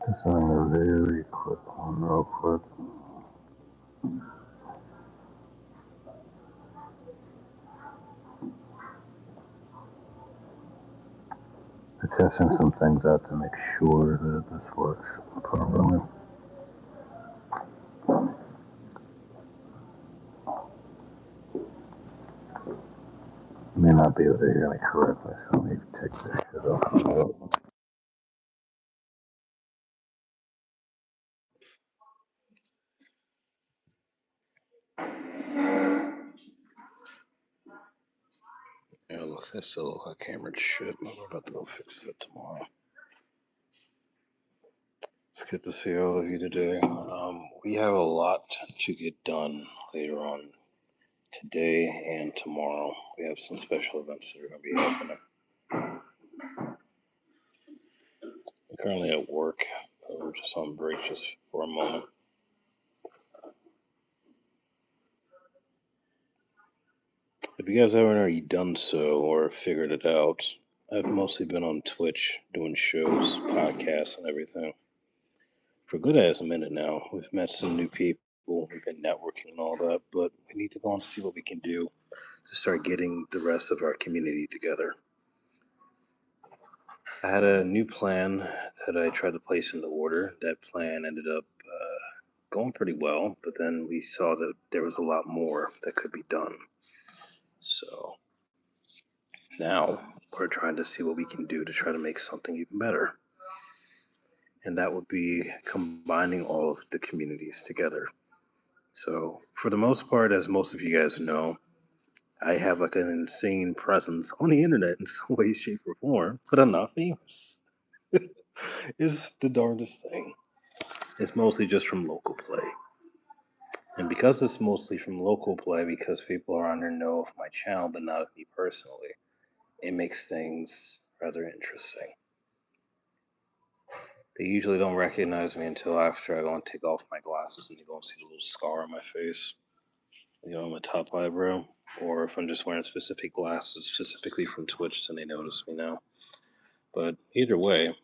Just doing a very quick one, real quick. I'm testing some things out to make sure that this works properly. You may not be able to hear me correctly, so let me take this shit off. Yeah, look, that still looks like hammered shit. We're about to go fix that tomorrow. It's good to see all of you today. We have a lot to get done later on today and tomorrow. We have some special events that are going to be happening. I'm currently at work. We're just on break just for a moment. If you guys haven't already done so or figured it out, I've mostly been on Twitch doing shows, podcasts, and everything for a good ass minute now. We've met some new people, we've been networking and all that, but we need to go and see what we can do to start getting the rest of our community together. I had a new plan that I tried to place into order. That plan ended up going pretty well, but then we saw that there was a lot more that could be done. So now we're trying to see what we can do to try to make something even better. And that would be combining all of the communities together. So, for the most part, as most of you guys know, I have like an insane presence on the internet in some way, shape, or form, but I'm not famous. It's the darndest thing. It's mostly just from local play. And because it's mostly from local play, because people around here know of my channel, but not of me personally, it makes things rather interesting. They usually don't recognize me until after I go and take off my glasses and you go and see the little scar on my face, on my top eyebrow. Or if I'm just wearing specific glasses specifically from Twitch, then they notice me now. But either way,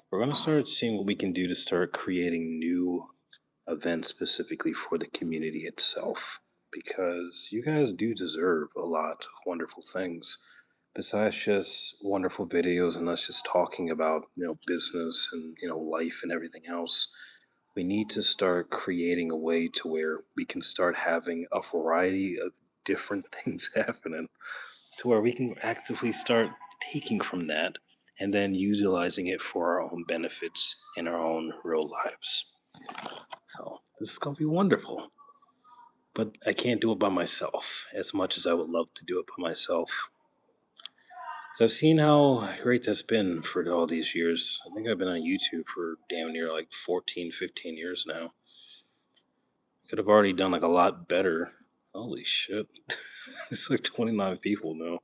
we're going to start seeing what we can do to start creating new events specifically for the community itself. Because you guys do deserve a lot of wonderful things besides just wonderful videos and us just talking about business and life and everything else. We need to start creating a way to where we can start having a variety of different things happening to where we can actively start taking from that and then utilizing it for our own benefits in our own real lives. So this is going to be wonderful. But I can't do it by myself as much as I would love to do it by myself. So I've seen how great that's been for all these years. I think I've been on YouTube for damn near like 14, 15 years now. Could have already done like a lot better. Holy shit. It's like 29 people now.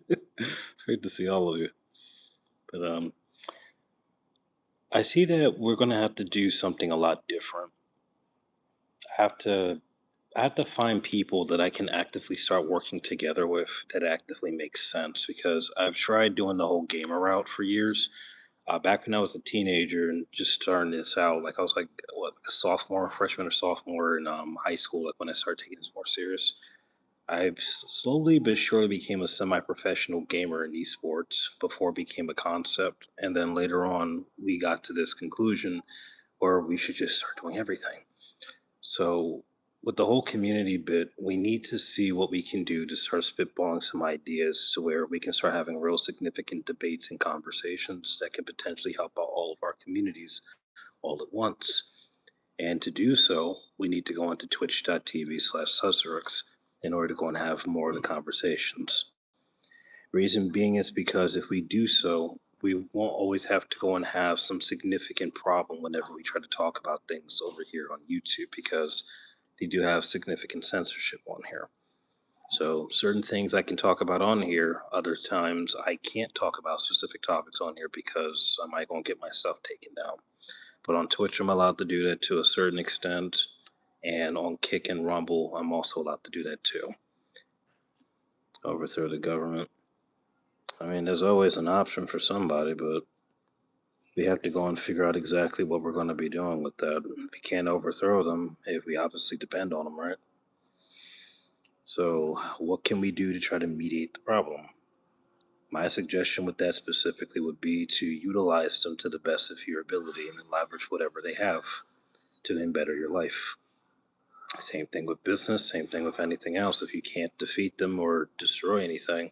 It's great to see all of you. But I see that we're gonna have to do something a lot different. I have to I have to find people that I can actively start working together with that actively makes sense because I've tried doing the whole gamer route for years. Back when I was a teenager and just starting this out, like I was like what a sophomore, freshman or sophomore in high school, like when I started taking this more serious. I've slowly but surely became a semi-professional gamer in esports before it became a concept, and then later on we got to this conclusion where we should just start doing everything. So with the whole community bit, we need to see what we can do to start spitballing some ideas to where we can start having real significant debates and conversations that can potentially help out all of our communities all at once. And to do so, we need to go onto twitch.tv/SAZARUX in order to go and have more of the conversations. Reason being is because if we do so, we won't always have to go and have some significant problem whenever we try to talk about things over here on YouTube because they do have significant censorship on here. So certain things I can talk about on here, other times I can't talk about specific topics on here because I might go and get my stuff taken down. But on Twitch, I'm allowed to do that to a certain extent, and on Kick and Rumble, I'm also allowed to do that too. Overthrow the government. I mean, there's always an option for somebody, but We have to go and figure out exactly what we're going to be doing with that. We can't overthrow them if we obviously depend on them, right? So, what can we do to try to mediate the problem? My suggestion with that specifically would be to utilize them to the best of your ability and leverage whatever they have to then better your life. Same thing with business, same thing with anything else. If you can't defeat them or destroy anything,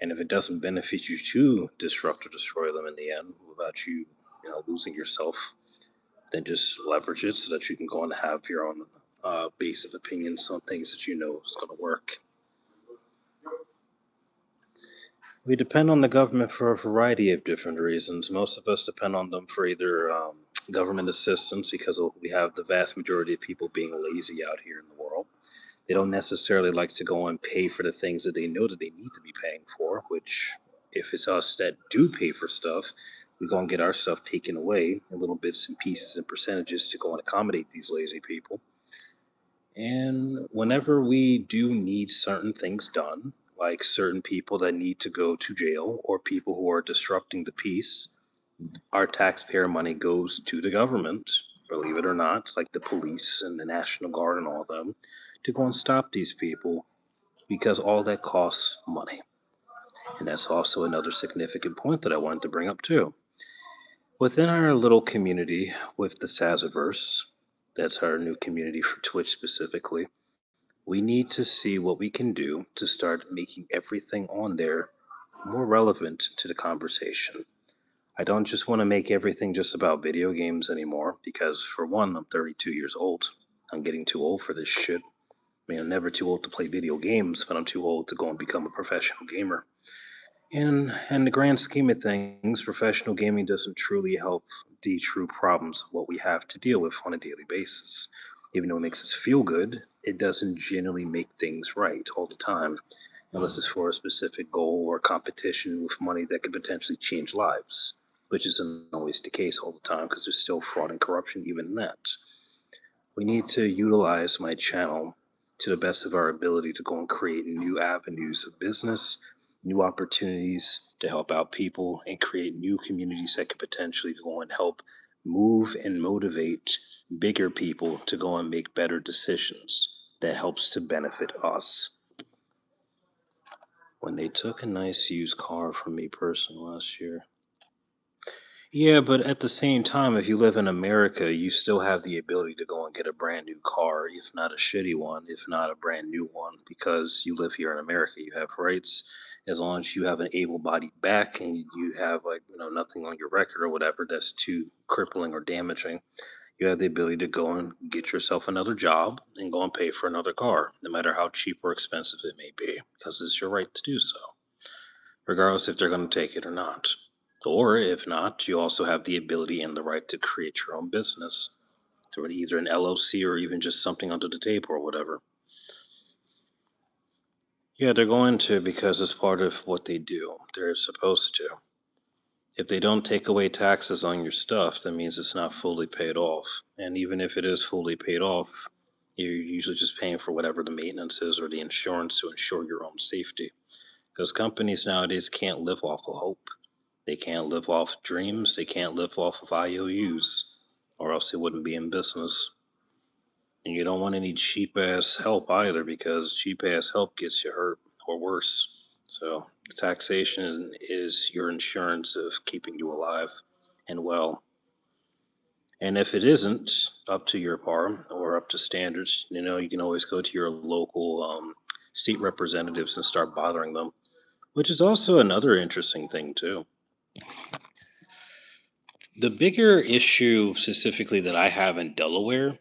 and if it doesn't benefit you to disrupt or destroy them in the end without you losing yourself, then just leverage it so that you can go and have your own base of opinions on things that you know is going to work. We depend on the government for a variety of different reasons. Most of us depend on them for either government assistance because we have the vast majority of people being lazy out here in the world. They don't necessarily like to go and pay for the things that they know that they need to be paying for, which, if it's us that do pay for stuff, we go and get our stuff taken away in little bits and pieces and percentages to go and accommodate these lazy people. And whenever we do need certain things done, like certain people that need to go to jail or people who are disrupting the peace, our taxpayer money goes to the government, believe it or not, like the police and the National Guard and all of them, to go and stop these people because all that costs money. And that's also another significant point that I wanted to bring up too. Within our little community with the Sazaverse, that's our new community for Twitch specifically, we need to see what we can do to start making everything on there more relevant to the conversation. I don't just want to make everything just about video games anymore because, for one, I'm 32 years old. I'm getting too old for this shit. I mean, I'm never too old to play video games, but I'm too old to go and become a professional gamer. In the grand scheme of things, professional gaming doesn't truly help the true problems of what we have to deal with on a daily basis. Even though it makes us feel good, it doesn't generally make things right all the time, unless it's for a specific goal or competition with money that could potentially change lives, which isn't always the case all the time because there's still fraud and corruption even in that. We need to utilize my channel to the best of our ability to go and create new avenues of business, new opportunities to help out people, and create new communities that could potentially go and help move and motivate bigger people to go and make better decisions that helps to benefit us. When they took a nice used car from me personally last year. Yeah, but at the same time, if you live in America, you still have the ability to go and get a brand new car, if not a shitty one, if not a brand new one, because you live here in America. You have rights as long as you have an able-bodied back and you have nothing on your record or whatever that's too crippling or damaging. You have the ability to go and get yourself another job and go and pay for another car, no matter how cheap or expensive it may be, because it's your right to do so regardless if they're going to take it or not. Or if not, you also have the ability and the right to create your own business through either an LLC or even just something under the table or whatever. Yeah, they're going to because it's part of what they do. They're supposed to. If they don't take away taxes on your stuff, that means it's not fully paid off. And even if it is fully paid off, you're usually just paying for whatever the maintenance is or the insurance to ensure your own safety. Because companies nowadays can't live off of hope. They can't live off dreams. They can't live off of IOUs, or else they wouldn't be in business. And you don't want any cheap ass help either, because cheap ass help gets you hurt or worse. So taxation is your insurance of keeping you alive and well. And if it isn't up to your par or up to standards, you can always go to your local state representatives and start bothering them, which is also another interesting thing too. The bigger issue specifically that I have in Delaware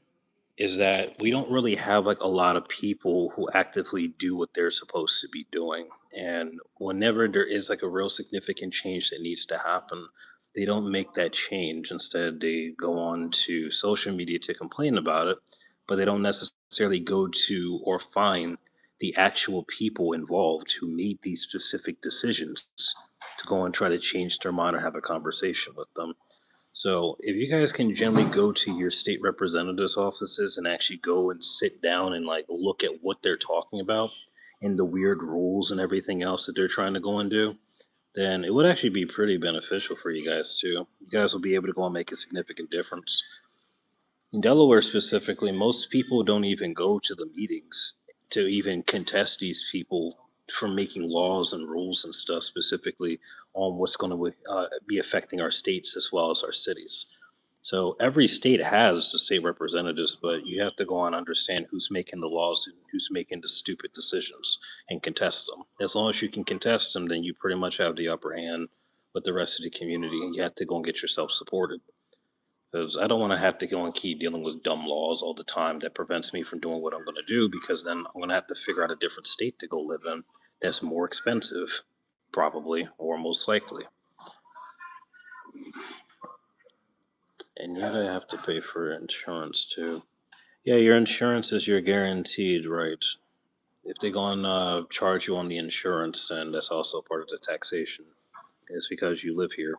is that we don't really have like a lot of people who actively do what they're supposed to be doing. And whenever there is like a real significant change that needs to happen, they don't make that change. Instead, they go on to social media to complain about it, but they don't necessarily go to or find the actual people involved who made these specific decisions to go and try to change their mind or have a conversation with them. So if you guys can generally go to your state representatives offices and actually go and sit down and like look at what they're talking about and the weird rules and everything else that they're trying to go and do, then it would actually be pretty beneficial for you guys too. You guys will be able to go and make a significant difference. In Delaware specifically, most people don't even go to the meetings to even contest these people from making laws and rules and stuff specifically on what's going to be affecting our states as well as our cities. So every state has the state representatives, but you have to go on and understand who's making the laws and who's making the stupid decisions and contest them. As long as you can contest them, then you pretty much have the upper hand with the rest of the community, and you have to go and get yourself supported. Because I don't want to have to go and keep dealing with dumb laws all the time that prevents me from doing what I'm going to do, because then I'm going to have to figure out a different state to go live in that's more expensive, probably, or most likely. And yet I have to pay for insurance too. Yeah, your insurance is your guaranteed right. If they go and charge you on the insurance, then that's also part of the taxation. It's because you live here.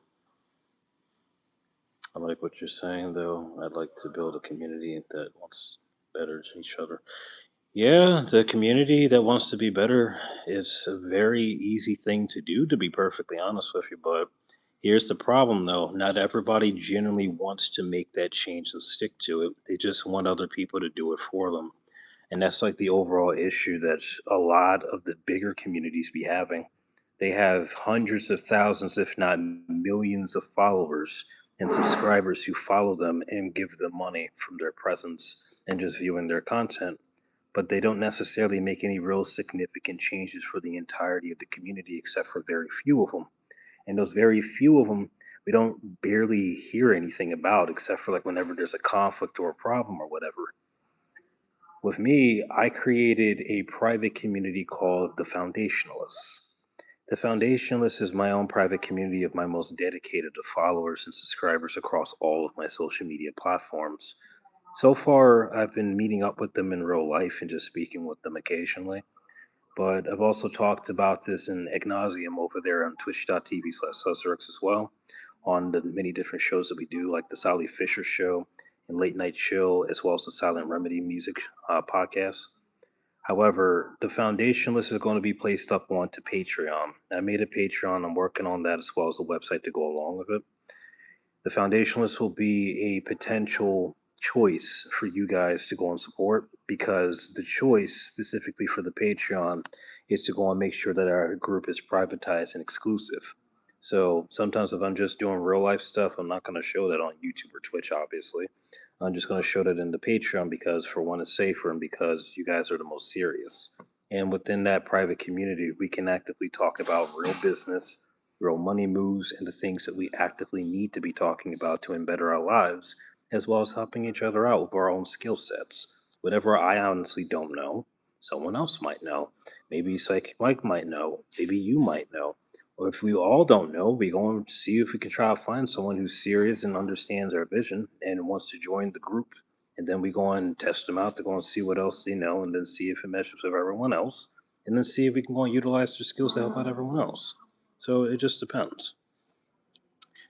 I like what you're saying, though. I'd like to build a community that wants better to each other. Yeah, the community that wants to be better is a very easy thing to do, to be perfectly honest with you. But here's the problem, though. Not everybody genuinely wants to make that change and stick to it. They just want other people to do it for them. And that's like the overall issue that a lot of the bigger communities be having. They have hundreds of thousands, if not millions, of followers and subscribers who follow them and give them money from their presence and just viewing their content, but they don't necessarily make any real significant changes for the entirety of the community except for very few of them. And those very few of them, we don't barely hear anything about except for like whenever there's a conflict or a problem or whatever. With me, I created a private community called the Foundationalists. The Foundationalists is my own private community of my most dedicated of followers and subscribers across all of my social media platforms. So far, I've been meeting up with them in real life and just speaking with them occasionally. But I've also talked about this in ad nauseum over there on twitch.tv/SAZARUX as well, on the many different shows that we do, like the Salih Fisher Show and Late Night Chill, as well as the Silent Remedy Music podcast. However, the foundation list is going to be placed up onto Patreon. I made a Patreon. I'm working on that as well as a website to go along with it. The foundationalist will be a potential choice for you guys to go and support, because the choice specifically for the Patreon is to go and make sure that our group is privatized and exclusive. So sometimes if I'm just doing real life stuff, I'm not going to show that on YouTube or Twitch, obviously. I'm just going to show that in the Patreon because, for one, it's safer and because you guys are the most serious. And within that private community, we can actively talk about real business, real money moves, and the things that we actively need to be talking about to better our lives, as well as helping each other out with our own skill sets. Whatever I honestly don't know, someone else might know. Maybe Psychic Mike might know. Maybe you might know. Or if we all don't know, we go and see if we can try to find someone who's serious and understands our vision and wants to join the group. And then we go and test them out to go and see what else they know, and then see if it meshes with everyone else, and then see if we can go and utilize their skills to help out everyone else. So it just depends.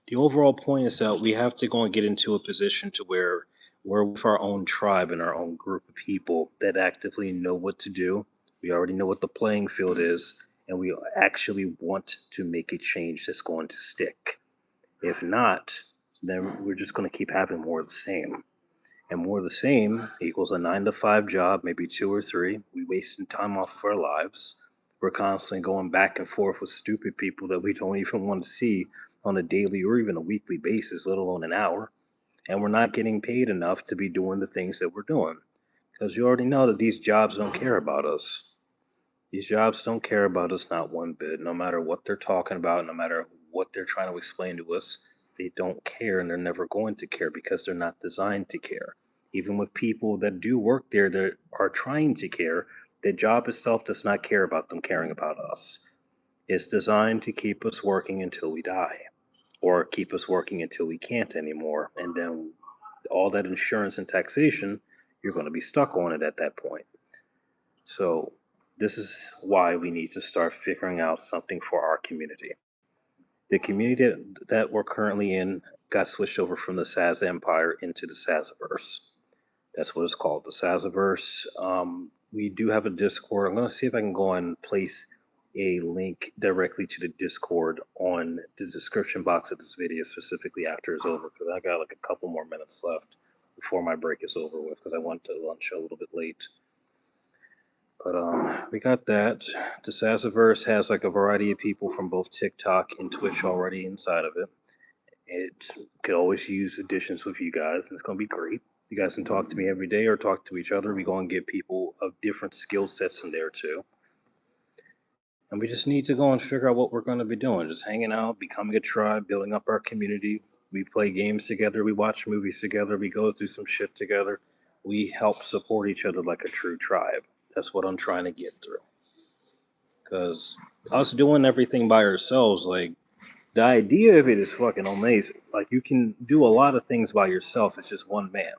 The overall point is that we have to go and get into a position to where we're with our own tribe and our own group of people that actively know what to do. We already know what the playing field is, and we actually want to make a change that's going to stick. If not, then we're just going to keep having more of the same. And more of the same equals a 9 to 5 job, maybe two or three. We wasting time off of our lives. We're constantly going back and forth with stupid people that we don't even want to see on a daily or even a weekly basis, let alone an hour. And we're not getting paid enough to be doing the things that we're doing. Because you already know that these jobs don't care about us. These jobs don't care about us not one bit, no matter what they're talking about, no matter what they're trying to explain to us. They don't care, and they're never going to care because they're not designed to care. Even with people that do work there that are trying to care, the job itself does not care about them caring about us. It's designed to keep us working until we die, or keep us working until we can't anymore. And then all that insurance and taxation, you're going to be stuck on it at that point. So this is why we need to start figuring out something for our community. The community that we're currently in got switched over from the Saz Empire into the Sazaverse. That's what it's called, the Sazaverse. We do have a Discord. I'm going to see if I can go and place a link directly to the Discord on the description box of this video, specifically after it's over, because I got like a couple more minutes left before my break is over with, because I went to lunch a little bit late. But we got that. The Sazaverse has like a variety of people from both TikTok and Twitch already inside of it. It could always use additions with you guys, and it's gonna be great. You guys can talk to me every day or talk to each other. We're gonna get people of different skill sets in there too. And we just need to go and figure out what we're going to be doing. Just hanging out, becoming a tribe, building up our community. We play games together. We watch movies together. We go through some shit together. We help support each other like a true tribe. That's what I'm trying to get through. Because us doing everything by ourselves, like, the idea of it is fucking amazing. Like, you can do a lot of things by yourself. It's just one man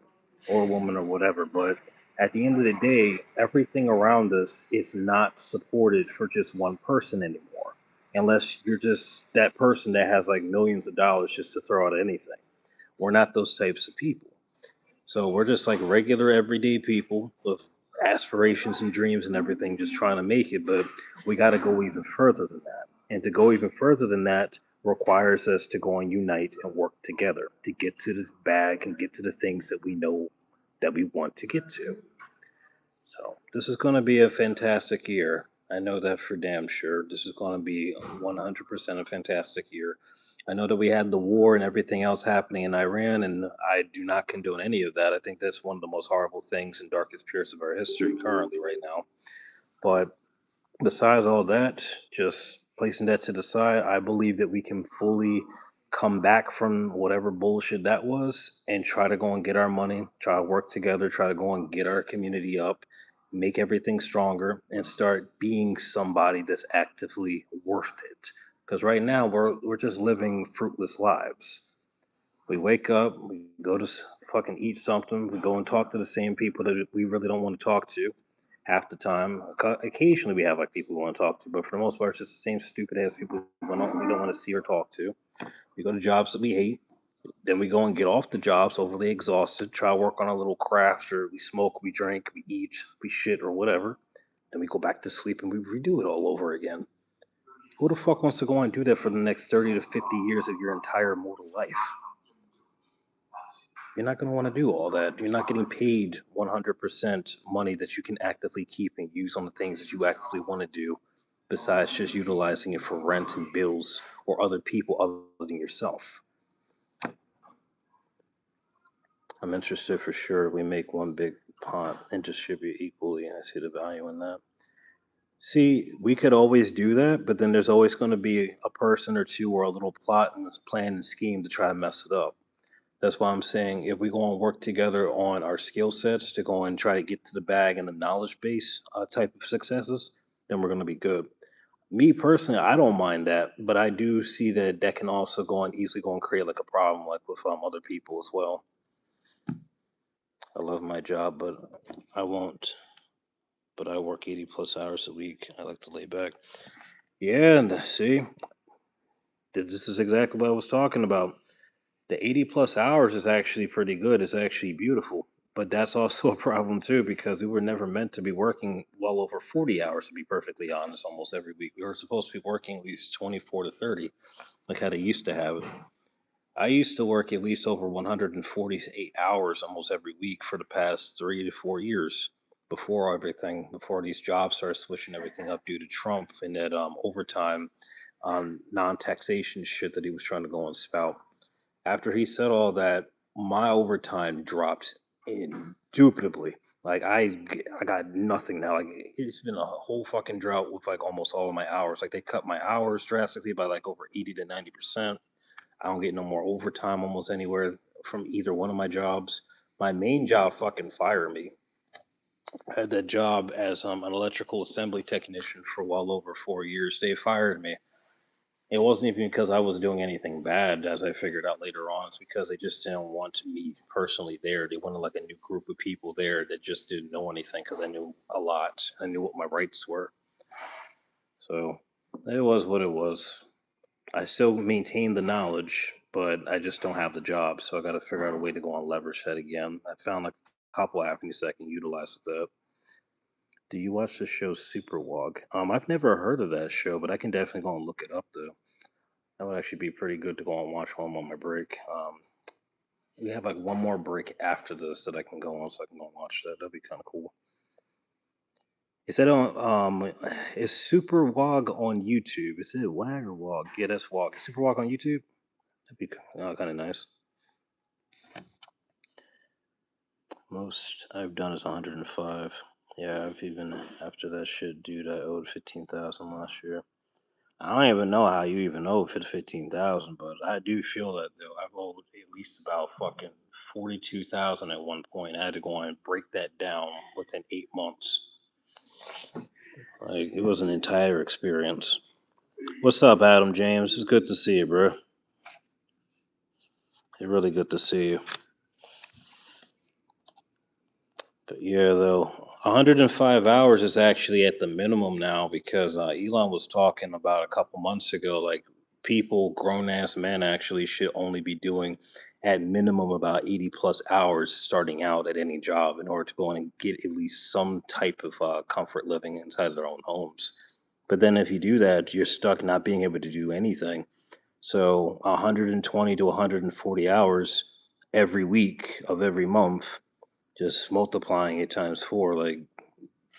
or woman or whatever. But at the end of the day, everything around us is not supported for just one person anymore. Unless you're just that person that has like millions of dollars just to throw at anything. We're not those types of people. So we're just like regular everyday people with aspirations and dreams and everything, just trying to make it. But we got to go even further than that. And to go even further than that requires us to go and unite and work together to get to this bag and get to the things that we know that we want to get to. So this is going to be a fantastic year. I know that for damn sure. This is going to be 100% a fantastic year. I know that we had the war and everything else happening in Iran, and I do not condone any of that. I think that's one of the most horrible things and darkest periods of our history currently right now. But besides all that, just placing that to the side, I believe that we can fully come back from whatever bullshit that was and try to go and get our money, try to work together, try to go and get our community up, make everything stronger, and start being somebody that's actively worth it. Because right now we're just living fruitless lives. We wake up, we go to fucking eat something, we go and talk to the same people that we really don't want to talk to half the time. Occasionally we have like people we want to talk to, but for the most part, it's just the same stupid ass people we don't want to see or talk to. We go to jobs that we hate. Then we go and get off the jobs overly exhausted, try to work on a little craft, or we smoke, we drink, we eat, we shit, or whatever. Then we go back to sleep and we redo it all over again. Who the fuck wants to go and do that for the next 30 to 50 years of your entire mortal life? You're not going to want to do all that. You're not getting paid 100% money that you can actively keep and use on the things that you actively want to do, besides just utilizing it for rent and bills or other people other than yourself. I'm interested for sure. We make one big pot and distribute equally. I see the value in that. See, we could always do that, but then there's always going to be a person or two or a little plot and plan and scheme to try to mess it up. That's why I'm saying if we go and work together on our skill sets to go and try to get to the bag and the knowledge base type of successes, then we're going to be good. Me personally, I don't mind that, but I do see that that can also go and easily go and create like a problem, like with other people as well. I love my job, but I won't. But I work 80 plus hours a week. I like to lay back. Yeah, and see, this is exactly what I was talking about. The 80 plus hours is actually pretty good. It's actually beautiful. But that's also a problem too because we were never meant to be working well over 40 hours, to be perfectly honest, almost every week. We were supposed to be working at least 24 to 30, like how they used to have it. I used to work at least over 148 hours almost every week for the past 3 to 4 years before these jobs started switching everything up due to Trump and that overtime non-taxation shit that he was trying to go and spout. After he said all that, my overtime dropped indubitably. Like I got nothing now. Like it's been a whole fucking drought with like almost all of my hours. Like they cut my hours drastically by like over 80 to 90%. I don't get no more overtime almost anywhere from either one of my jobs. My main job fucking fired me. I had that job as an electrical assembly technician for well over 4 years. They fired me. It wasn't even because I was doing anything bad, as I figured out later on. It's because they just didn't want me personally there. They wanted like a new group of people there that just didn't know anything because I knew a lot. I knew what my rights were. So it was what it was. I still maintain the knowledge, but I just don't have the job. So I got to figure out a way to go and leverage that again. I found like a couple avenues that I can utilize with that. Do you watch the show Super Wog? I've never heard of that show, but I can definitely go and look it up though. That would actually be pretty good to go and watch while I'm on my break. We have like one more break after this that I can go on, so I can go and watch that. That'd be kind of cool. Is that on? Is Super Wog on YouTube? Is it Wag or Wog? Yeah, that's Wog. Is Super Wog on YouTube? That'd be kind of nice. Most I've done is 105. Yeah, I've even after that shit, dude, I owed 15,000 last year. I don't even know how you even owe 15,000, but I do feel that though I've owed at least about fucking 42,000 at one point. I had to go and break that down within 8 months. Like it was an entire experience. What's up, Adam James? It's good to see you, bro. It's really good to see you. But yeah, though, 105 hours is actually at the minimum now because Elon was talking about a couple months ago, like people, grown ass men, actually should only be doing at minimum about 80 plus hours starting out at any job in order to go in and get at least some type of comfort living inside of their own homes. But then if you do that, you're stuck not being able to do anything. So 120 to 140 hours every week of every month, just multiplying it times four. Like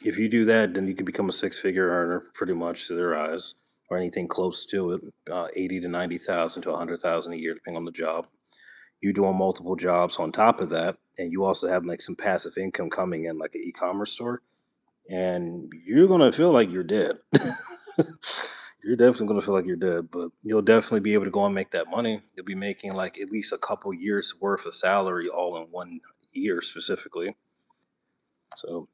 if you do that, then you can become a six-figure earner pretty much to their eyes, or anything close to it, 80 to 90,000 to 100,000 a year, depending on the job. You doing multiple jobs on top of that, and you also have like some passive income coming in, like an e-commerce store, and you're gonna feel like you're dead. You're definitely gonna feel like you're dead, but you'll definitely be able to go and make that money. You'll be making like at least a couple years worth of salary all in one year specifically. So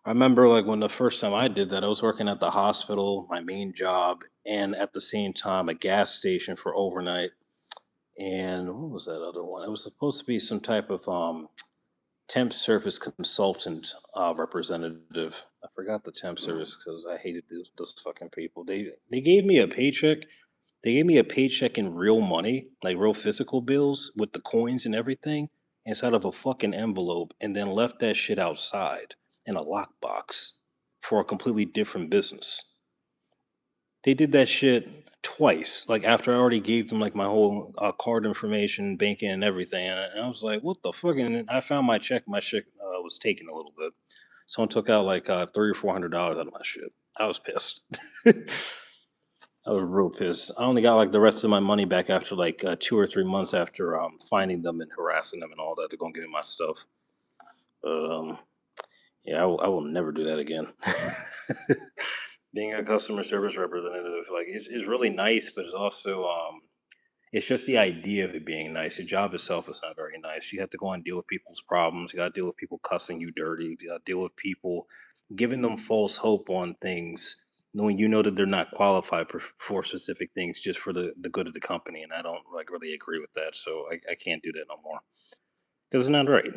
I remember like when the first time I did that, I was working at the hospital, my main job, and at the same time a gas station for overnight. And what was that other one? It was supposed to be some type of temp service consultant representative. I forgot the temp service because I hated those fucking people. They gave me a paycheck. They gave me a paycheck in real money, like real physical bills with the coins and everything, inside of a fucking envelope, and then left that shit outside in a lockbox for a completely different business. They did that shit twice. Like after I already gave them like my whole card information, banking, and everything, and I was like, "What the fuck?" And then I found my check. My check was taken a little bit. Someone took out like $300 or $400 out of my shit. I was pissed. I was real pissed. I only got like the rest of my money back after like 2 or 3 months after finding them and harassing them and all that to go and give me my stuff. But yeah, I will never do that again. Being a customer service representative, like it's really nice, but it's also it's just the idea of it being nice. Your job itself is not very nice. You have to go and deal with people's problems. You got to deal with people cussing you dirty. You got to deal with people giving them false hope on things, knowing you know that they're not qualified for specific things just for the good of the company. And I don't like really agree with that. So I can't do that no more because it's not right.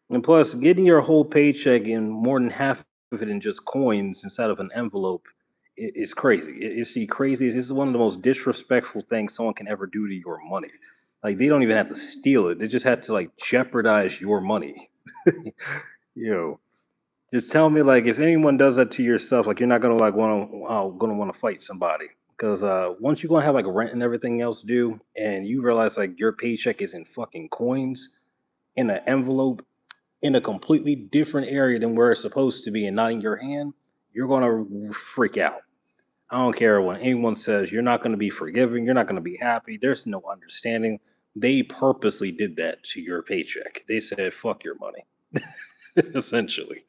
And plus, getting your whole paycheck and more than half of it in just coins inside of an envelope is crazy. It's the craziest. This is one of the most disrespectful things someone can ever do to your money. Like they don't even have to steal it; they just have to like jeopardize your money. Yo, just tell me like if anyone does that to yourself, like you're not gonna like want to fight somebody because once you're gonna have like rent and everything else due, and you realize like your paycheck is in fucking coins in an envelope in a completely different area than where it's supposed to be and not in your hand, you're gonna freak out. I don't care what anyone says, you're not gonna be forgiving, you're not gonna be happy, there's no understanding. They purposely did that to your paycheck. They said, fuck your money, essentially.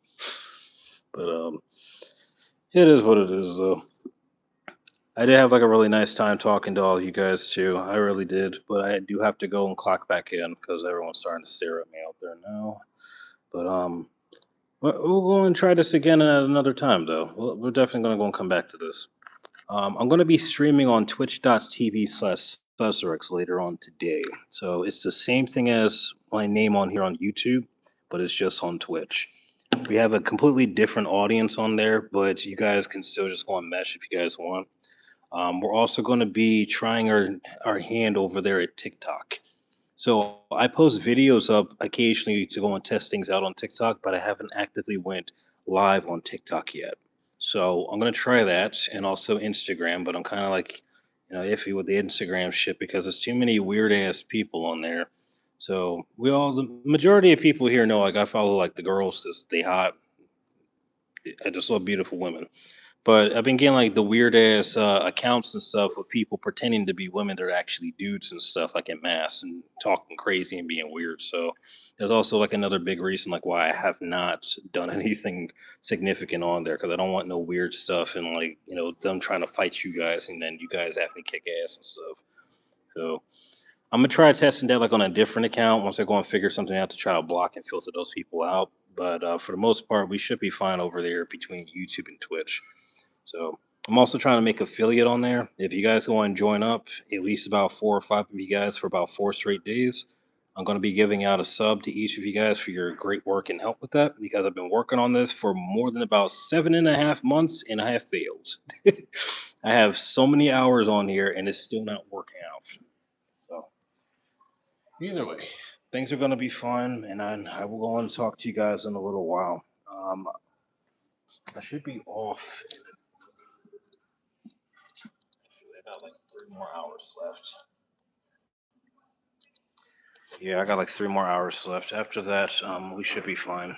But it is what it is, though. I did have like a really nice time talking to all you guys too. I really did, but I do have to go and clock back in because everyone's starting to stare at me out there now. But we'll go and try this again at another time, though. We're definitely going to go and come back to this. I'm going to be streaming on twitch.tv/SAZARUX later on today. So it's the same thing as my name on here on YouTube, but it's just on Twitch. We have a completely different audience on there, but you guys can still just go and mesh if you guys want. We're also going to be trying our hand over there at TikTok. So I post videos up occasionally to go and test things out on TikTok, but I haven't actively went live on TikTok yet. So I'm gonna try that and also Instagram, but I'm kind of like, iffy with the Instagram shit because there's too many weird ass people on there. So the majority of people here know like I follow like the girls because they hot. I just love beautiful women. But I've been getting like the weird ass accounts and stuff with people pretending to be women that are actually dudes and stuff like in mass and talking crazy and being weird. So there's also like another big reason like why I have not done anything significant on there because I don't want no weird stuff and like them trying to fight you guys and then you guys having to kick ass and stuff. So I'm gonna try testing that like on a different account once I go and figure something out to try to block and filter those people out. But for the most part, we should be fine over there between YouTube and Twitch. So I'm also trying to make affiliate on there. If you guys go and join up, at least about 4 or 5 of you guys for about 4 straight days, I'm going to be giving out a sub to each of you guys for your great work and help with that because I've been working on this for more than about 7.5 months and I have failed. I have so many hours on here and it's still not working out. So either way, things are going to be fun and I will go and talk to you guys in a little while. Um, I should be off. I got like 3 more hours left. Yeah, I got like 3 more hours left. After that, we should be fine.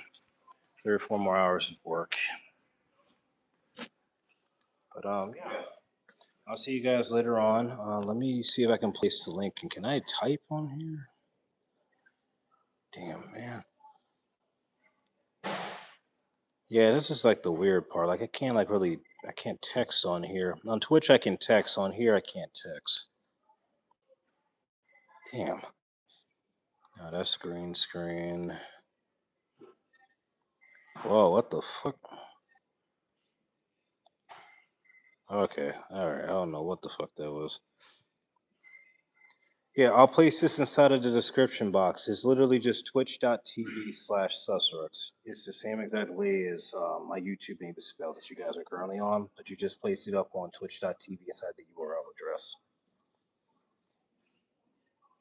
3 or 4 more hours of work. But yeah, I'll see you guys later on. Let me see if I can place the link. And can I type on here? Damn, man. Yeah, this is like the weird part. Like I can't like really, I can't text on here. On Twitch, I can text. On here, I can't text. Damn. Now that's green screen. Whoa, what the fuck? Okay, alright. I don't know what the fuck that was. Yeah, I'll place this inside of the description box. It's literally just twitch.tv/SAZARUX. It's the same exact way as my YouTube name is spelled that you guys are currently on, but you just place it up on twitch.tv inside the URL address.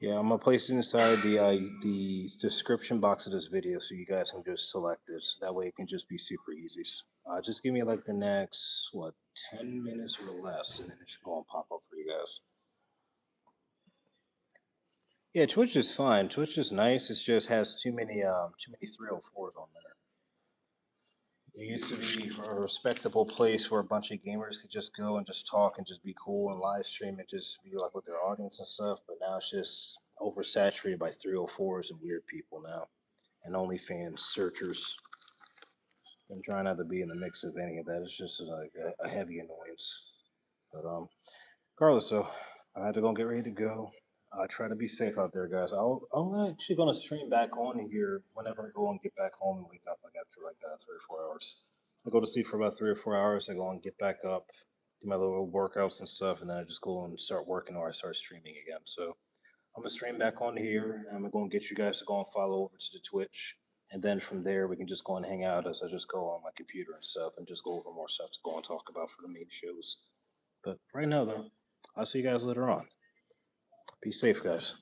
Yeah, I'm gonna place it inside the description box of this video so you guys can just select it. That way it can just be super easy. Just give me like the next 10 minutes or less, and then it should go and pop up for you guys. Yeah, Twitch is fine. Twitch is nice. It just has too many 304s on there. It used to be a respectable place where a bunch of gamers could just go and just talk and just be cool and live stream and just be like with their audience and stuff. But now it's just oversaturated by 304s and weird people now, and OnlyFans searchers. I'm trying not to be in the mix of any of that. It's just like a heavy annoyance. But regardless, though. I had to go and get ready to go. Try to be safe out there, guys. I'm actually gonna stream back on here whenever I go and get back home and wake up like after like 3 or 4 hours. I go to sleep for about 3 or 4 hours. I go and get back up, do my little workouts and stuff, and then I just go and start working or I start streaming again. So I'm gonna stream back on here. And I'm gonna get you guys to go and follow over to the Twitch, and then from there we can just go and hang out as I just go on my computer and stuff and just go over more stuff to go and talk about for the main shows. But right now, though, I'll see you guys later on. Be safe, guys.